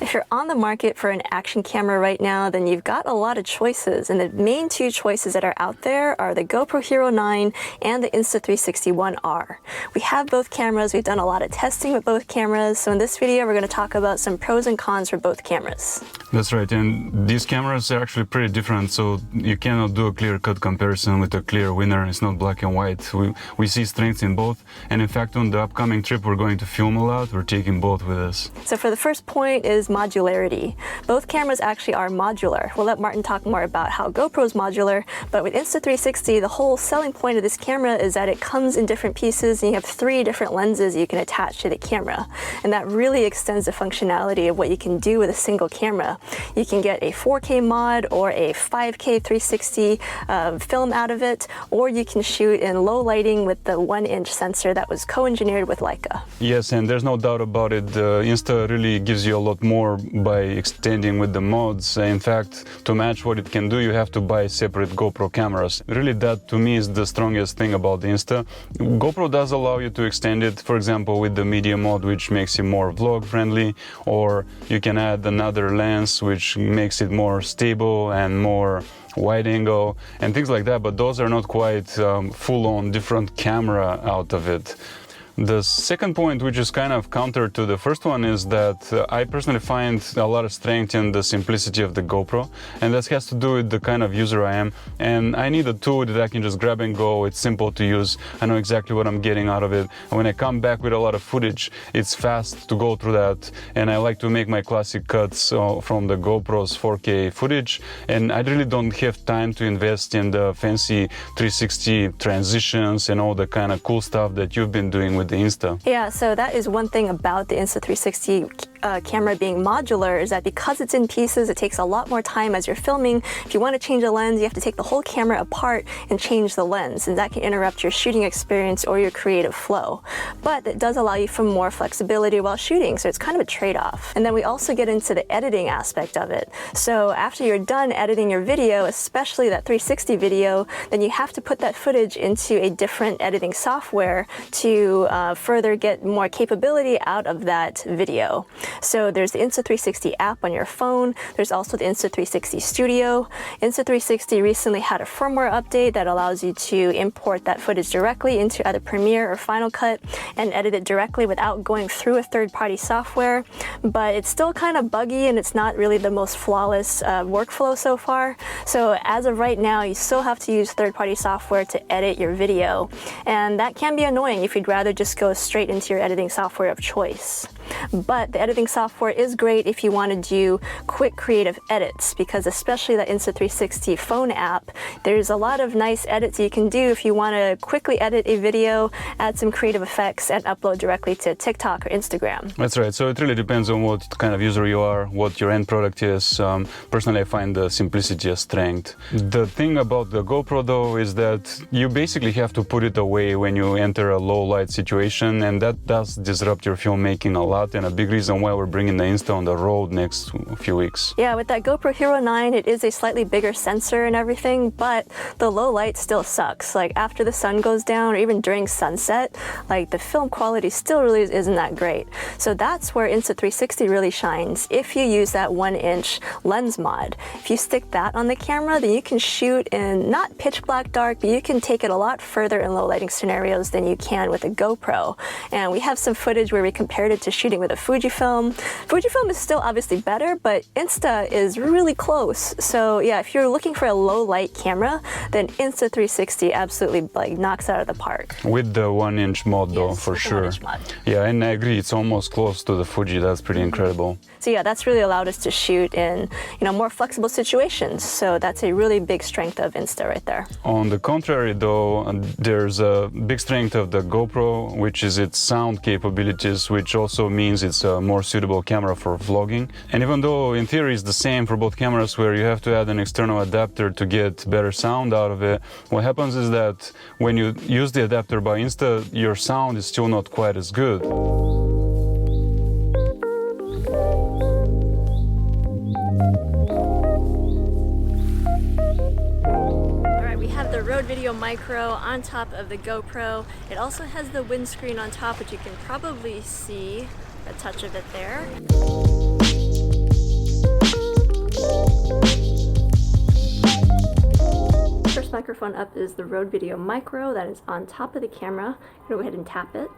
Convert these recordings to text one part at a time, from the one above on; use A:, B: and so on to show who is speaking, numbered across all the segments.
A: If you're on the market for an action camera right now, then you've got a lot of choices. And the main two choices that are out there are the GoPro Hero 9 and the Insta360 One R. We have both cameras. We've done a lot of testing with both cameras. So in this video, we're going to talk about some pros and cons for both cameras.
B: That's right, and these cameras are actually pretty different, so you cannot do a clear-cut comparison with a clear winner. It's not black and white. We see strengths in both, and in fact on the upcoming trip we're going to film a lot. We're taking both with us.
A: So for the first point is modularity. Both cameras actually are modular. We'll let Martin talk more about how GoPro is modular, but with Insta360, the whole selling point of this camera is that it comes in different pieces and you have 3 different lenses you can attach to the camera, and that really extends the functionality of what you can do with a single camera. You can get a 4K mod or a 5K 360 film out of it, or you can shoot in low lighting with the 1-inch sensor that was co-engineered with Leica.
B: Yes, and there's no doubt about it. Insta really gives you a lot more by extending with the mods. In fact, to match what it can do, you have to buy separate GoPro cameras. Really, that to me is the strongest thing about the Insta. GoPro does allow you to extend it, for example, with the media mode, which makes it more vlog friendly, or you can add another lens which makes it more stable and more wide angle and things like that, but those are not quite full-on different camera out of it. The second point, which is kind of counter to the first one, is that I personally find a lot of strength in the simplicity of the GoPro, and that has to do with the kind of user I am. And I need a tool that I can just grab and go. It's simple to use. I know exactly what I'm getting out of it. And when I come back with a lot of footage, it's fast to go through that. And I like to make my classic cuts from the GoPro's 4K footage. And I really don't have time to invest in the fancy 360 transitions and all the kind of cool stuff that you've been doing with the Insta.
A: Yeah, so that is one thing about the Insta360 camera being modular, is that because it's in pieces, it takes a lot more time as you're filming. If you want to change a lens, you have to take the whole camera apart and change the lens, and that can interrupt your shooting experience or your creative flow. But it does allow you for more flexibility while shooting, so it's kind of a trade-off. And then we also get into the editing aspect of it. So after you're done editing your video, especially that 360 video, then you have to put that footage into a different editing software to further get more capability out of that video. So there's the Insta360 app on your phone. There's also the Insta360 Studio. Insta360 recently had a firmware update that allows you to import that footage directly into either Premiere or Final Cut and edit it directly without going through a third-party software. But it's still kind of buggy and it's not really the most flawless workflow so far. So as of right now, you still have to use third-party software to edit your video. And that can be annoying if you'd rather just go straight into your editing software of choice. But the editing software is great if you want to do quick creative edits, because especially that Insta360 phone app, there's a lot of nice edits you can do if you want to quickly edit a video, add some creative effects, and upload directly to TikTok or Instagram.
B: That's right. So it really depends on what kind of user you are, what your end product is. Personally, I find the simplicity a strength. The thing about the GoPro, though, is that you basically have to put it away when you enter a low light situation, and that does disrupt your filmmaking a lot, and a big reason why we're bringing the Insta on the road next few weeks.
A: Yeah, with that GoPro Hero 9, it is a slightly bigger sensor and everything, but the low light still sucks. Like after the sun goes down or even during sunset, like the film quality still really isn't that great. So that's where Insta360 really shines. If you use that 1-inch lens mod, if you stick that on the camera, then you can shoot in not pitch black dark, but you can take it a lot further in low lighting scenarios than you can with a GoPro. And we have some footage where we compared it to shooting with a Fujifilm. Fujifilm is still obviously better, but Insta is really close. So yeah, if you're looking for a low light camera, then Insta360 absolutely like knocks out of the park.
B: With the 1-inch mod though,
A: Yes,
B: for
A: with the
B: sure.
A: 1-inch mod.
B: Yeah, and I agree, it's almost close to the Fuji. That's pretty incredible.
A: So yeah, that's really allowed us to shoot in, more flexible situations. So that's a really big strength of Insta right there.
B: On the contrary though, there's a big strength of the GoPro, which is its sound capabilities, which also means it's a more suitable camera for vlogging. And even though in theory it's the same for both cameras, where you have to add an external adapter to get better sound out of it, what happens is that when you use the adapter by Insta, your sound is still not quite as good.
A: Road Video Micro on top of the GoPro. It also has the windscreen on top, which you can probably see a touch of it there. microphone up is the Rode Video Micro that is on top of the camera. I'm going to go ahead and tap it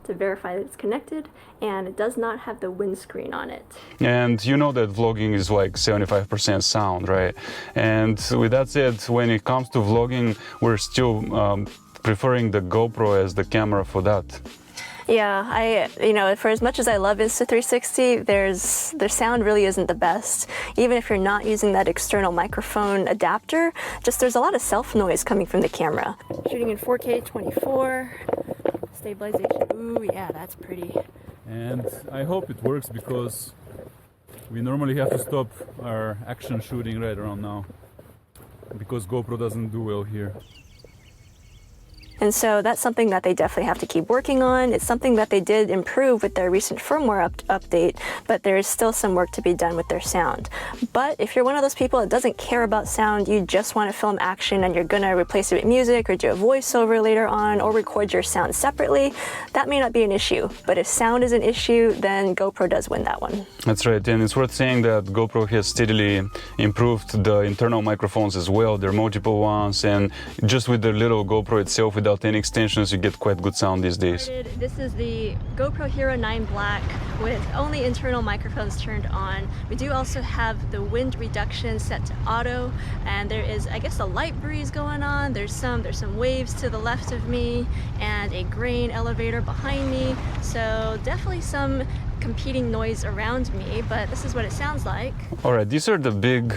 A: to verify that it's connected, and it does not have the windscreen on it.
B: And you know that vlogging is like 75% sound, right? And with that said, when it comes to vlogging, we're still preferring the GoPro as the camera for that.
A: Yeah, for as much as I love Insta360, their sound really isn't the best. Even if you're not using that external microphone adapter, there's a lot of self noise coming from the camera. Shooting in 4K 24, stabilization, ooh yeah, that's pretty.
C: And I hope it works because we normally have to stop our action shooting right around now because GoPro doesn't do well here.
A: And so that's something that they definitely have to keep working on. It's something that they did improve with their recent firmware update, but there is still some work to be done with their sound. But if you're one of those people that doesn't care about sound, you just want to film action and you're going to replace it with music or do a voiceover later on or record your sound separately, that may not be an issue. But if sound is an issue, then GoPro does win that one.
B: That's right, and it's worth saying that GoPro has steadily improved the internal microphones as well. There are multiple ones, and just with the little GoPro itself, without any extensions, you get quite good sound these days.
A: This is the GoPro Hero 9 Black with only internal microphones turned on. We do also have the wind reduction set to auto, and there is, I guess, a light breeze going on. There's some waves to the left of me and a grain elevator behind me. So definitely some competing noise around me, but this is what it sounds like.
B: All right, these are the big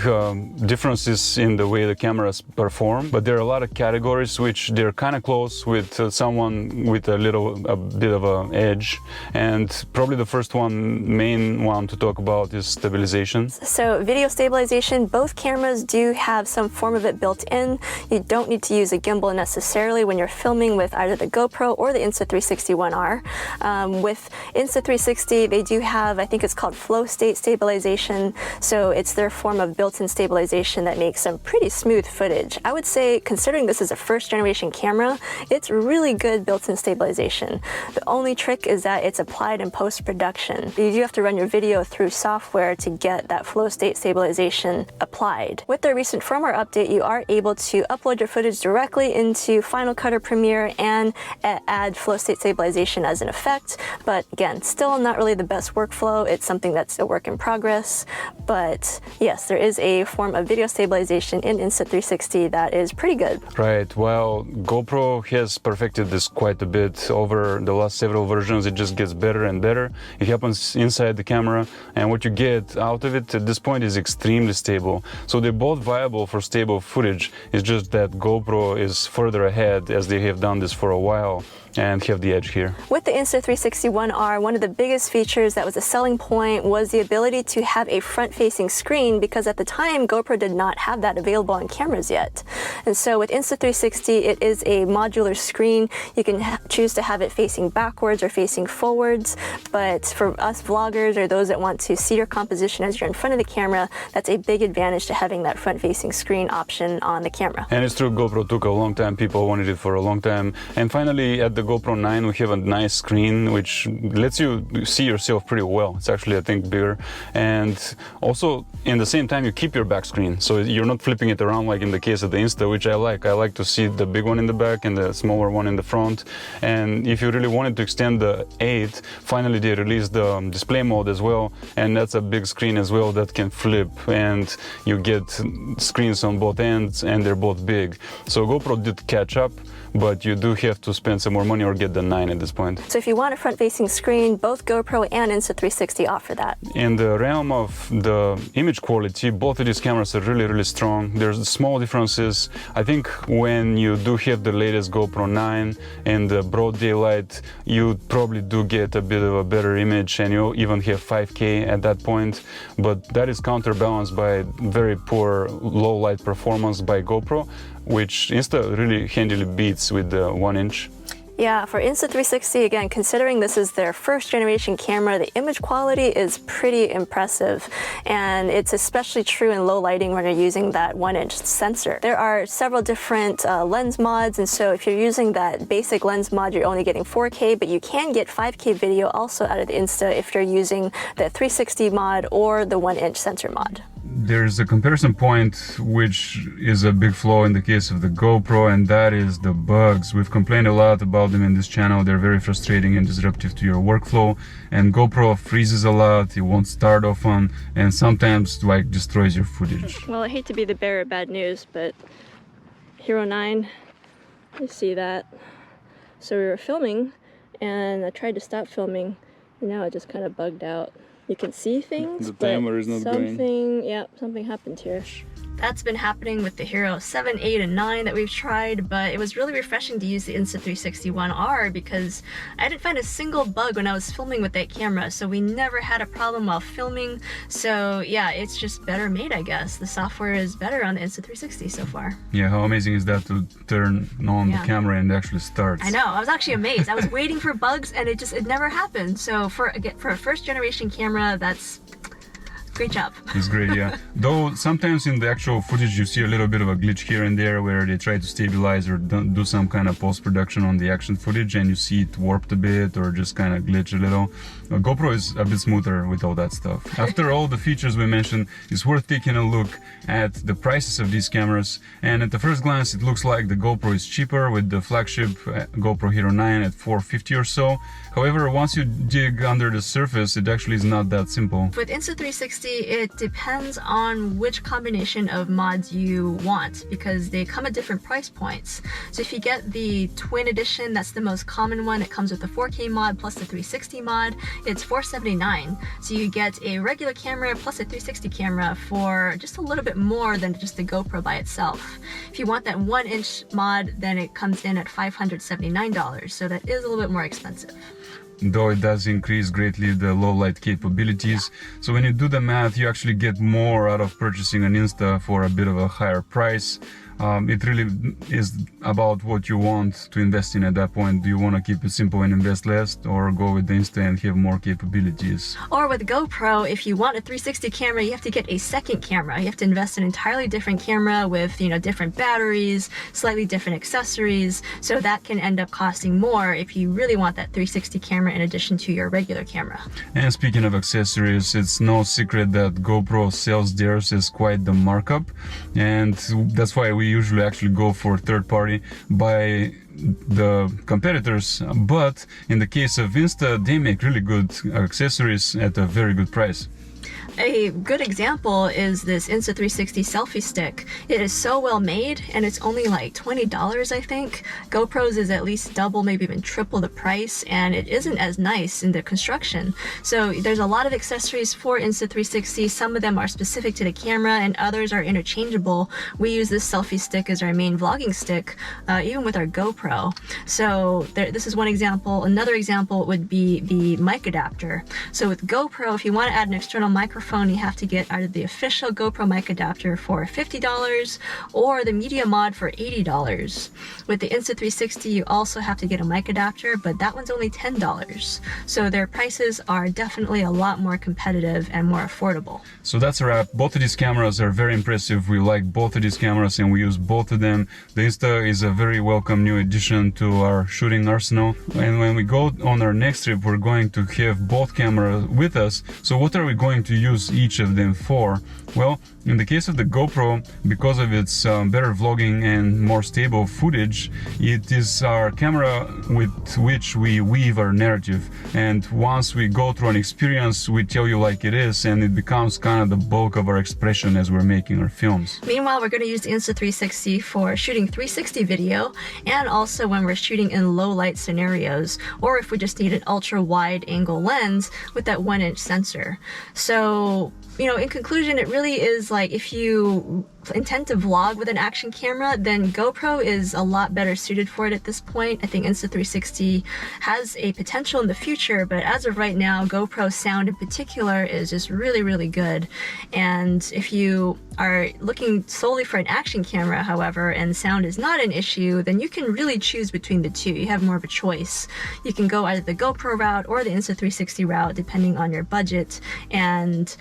B: differences in the way the cameras perform, but there are a lot of categories which they're kind of close with someone with a bit of an edge, and probably the first main one to talk about is stabilization.
A: So video stabilization, both cameras do have some form of it built in. You don't need to use a gimbal necessarily when you're filming with either the GoPro or the Insta360 One R. With Insta360, they do have, I think it's called flow state stabilization. So it's their form of built-in stabilization that makes some pretty smooth footage. I would say, considering this is a first generation camera, it's really good built-in stabilization. The only trick is that it's applied in post-production. You do have to run your video through software to get that flow state stabilization applied. With their recent firmware update, you are able to upload your footage directly into Final Cut or Premiere and add flow state stabilization as an effect. But again, still not really the best workflow. It's something that's a work in progress. But yes, there is a form of video stabilization in Insta360 that is pretty good.
B: Right. Well, GoPro has perfected this quite a bit over the last several versions. It just gets better and better. It happens inside the camera, and what you get out of it at this point is extremely stable. So they're both viable for stable footage. It's just that GoPro is further ahead, as they have done this for a while and have the edge here.
A: With the Insta360 One R, one of the biggest features that was a selling point was the ability to have a front-facing screen, because at the time GoPro did not have that available on cameras yet. And so with Insta360, it is a modular screen. You can choose to have it facing backwards or facing forwards, but for us vloggers or those that want to see your composition as you're in front of the camera, that's a big advantage to having that front-facing screen option on the camera.
B: And it's true, GoPro took a long time. People wanted it for a long time. And finally, at the GoPro 9, we have a nice screen which lets you see yourself pretty well. It's actually, I think, bigger. And also, in the same time, you keep your back screen. So you're not flipping it around like in the case of the Insta, which I like. I like to see the big one in the back and the smaller one in the front. And if you really wanted to extend the 8, finally they released the display mode as well. And that's a big screen as well that can flip. And you get screens on both ends, and they're both big. So GoPro did catch up, but you do have to spend some more money or get the 9 at this point.
A: So if you want a front-facing screen, both GoPro and Insta360 offer that.
B: In the realm of the image quality, both of these cameras are really, really strong. There's small differences. I think when you do have the latest GoPro 9 in the broad daylight, you probably do get a bit of a better image, and you even have 5K at that point. But that is counterbalanced by very poor low light performance by GoPro, which Insta really handily beats with the 1-inch.
A: Yeah, for Insta360, again, considering this is their first generation camera, the image quality is pretty impressive. And it's especially true in low lighting when you're using that 1-inch sensor. There are several different lens mods, and so if you're using that basic lens mod, you're only getting 4K, but you can get 5K video also out of the Insta if you're using the 360 mod or the 1-inch sensor mod.
B: There's a comparison point which is a big flaw in the case of the GoPro, and that is the bugs. We've complained a lot about them in this channel. They're very frustrating and disruptive to your workflow, and GoPro freezes a lot, it won't start often, and sometimes like destroys your footage.
A: Well, I hate to be the bearer of bad news, but Hero 9, you see that. So we were filming and I tried to stop filming, and now it just kind of bugged out. You can see things,
B: The timer is not going.
A: Yeah, something happened here. That's been happening with the Hero 7, 8, and 9 that we've tried, but it was really refreshing to use the Insta360 One R because I didn't find a single bug when I was filming with that camera, so we never had a problem while filming. So yeah, it's just better made, I guess. The software is better on the Insta360 so far.
B: Yeah, how amazing is that to turn on the camera and it actually starts?
A: I know, I was actually amazed. I was waiting for bugs and it never happened. So for a first generation camera, that's great job.
B: It's great, yeah. Though sometimes in the actual footage you see a little bit of a glitch here and there where they try to stabilize or do some kind of post-production on the action footage and you see it warped a bit or just kind of glitch a little. GoPro is a bit smoother with all that stuff. After all the features we mentioned, it's worth taking a look at the prices of these cameras, and at the first glance it looks like the GoPro is cheaper with the flagship GoPro Hero 9 at $450 or so. However, once you dig under the surface, it actually is not that simple.
A: With Insta360, it depends on which combination of mods you want because they come at different price points. So if you get the Twin Edition, that's the most common one. It comes with the 4K mod plus the 360 mod. It's $479. So you get a regular camera plus a 360 camera for just a little bit more than just the GoPro by itself. If you want that 1-inch mod, then it comes in at $579. So that is a little bit more expensive.
B: Though it does increase greatly the low light capabilities. So when you do the math, you actually get more out of purchasing an Insta for a bit of a higher price. It really is about what you want to invest in at that point. Do you want to keep it simple and invest less, or go with the Insta and have more capabilities?
A: Or with GoPro, if you want a 360 camera, you have to get a second camera. You have to invest in an entirely different camera with, different batteries, slightly different accessories. So that can end up costing more if you really want that 360 camera in addition to your regular camera.
B: And speaking of accessories, it's no secret that GoPro sells theirs as quite the markup, and that's why we usually actually go for third party by the competitors, but in the case of Insta, they make really good accessories at a very good price.
A: A good example is this Insta360 selfie stick. It is so well made and it's only like $20, I think. GoPro's is at least double, maybe even triple the price, and it isn't as nice in the construction. So there's a lot of accessories for Insta360. Some of them are specific to the camera and others are interchangeable. We use this selfie stick as our main vlogging stick, even with our GoPro. So this is one example. Another example would be the mic adapter. So with GoPro, if you want to add an external microphone, you have to get either the official GoPro mic adapter for $50 or the media mod for $80. With the Insta360, you also have to get a mic adapter, but that one's only $10. So their prices are definitely a lot more competitive and more affordable.
B: So that's a wrap. Both of these cameras are very impressive. We like both of these cameras and we use both of them. The Insta is a very welcome new addition to our shooting arsenal. And when we go on our next trip, we're going to have both cameras with us. So what are we going to use each of them for? Well, in the case of the GoPro, because of its better vlogging and more stable footage, it is our camera with which we weave our narrative. And once we go through an experience, we tell you like it is, and it becomes kind of the bulk of our expression as we're making our films.
A: Meanwhile, we're going to use the Insta360 for shooting 360 video, and also when we're shooting in low light scenarios, or if we just need an ultra wide angle lens with that 1-inch sensor. So, in conclusion, it really is like if you intend to vlog with an action camera, then GoPro is a lot better suited for it at this point. I think Insta360 has a potential in the future, but as of right now, GoPro sound in particular is just really, really good. And if you are looking solely for an action camera, however, and sound is not an issue, then you can really choose between the two. You have more of a choice. You can go either the GoPro route or the Insta360 route, depending on your budget and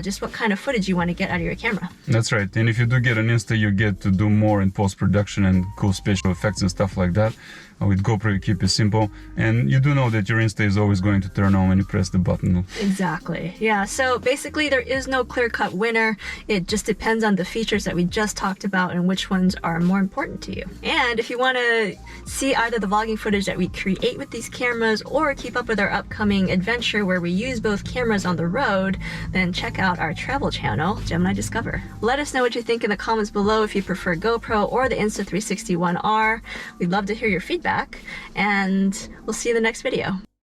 A: just what kind of footage you want to get out of your camera.
B: That's right. And if you you do get an Insta, you get to do more in post-production and cool special effects and stuff like that. With GoPro, you keep it simple, and you do know that your Insta is always going to turn on when you press the button.
A: Exactly. Yeah, so basically there is no clear-cut winner. It just depends on the features that we just talked about and which ones are more important to you. And if you want to see either the vlogging footage that we create with these cameras or keep up with our upcoming adventure where we use both cameras on the road, then check out our travel channel, Gemini Discover. Let us know what you think in the comments below if you prefer GoPro or the Insta360 One R. We'd love to hear your feedback, and we'll see you in the next video.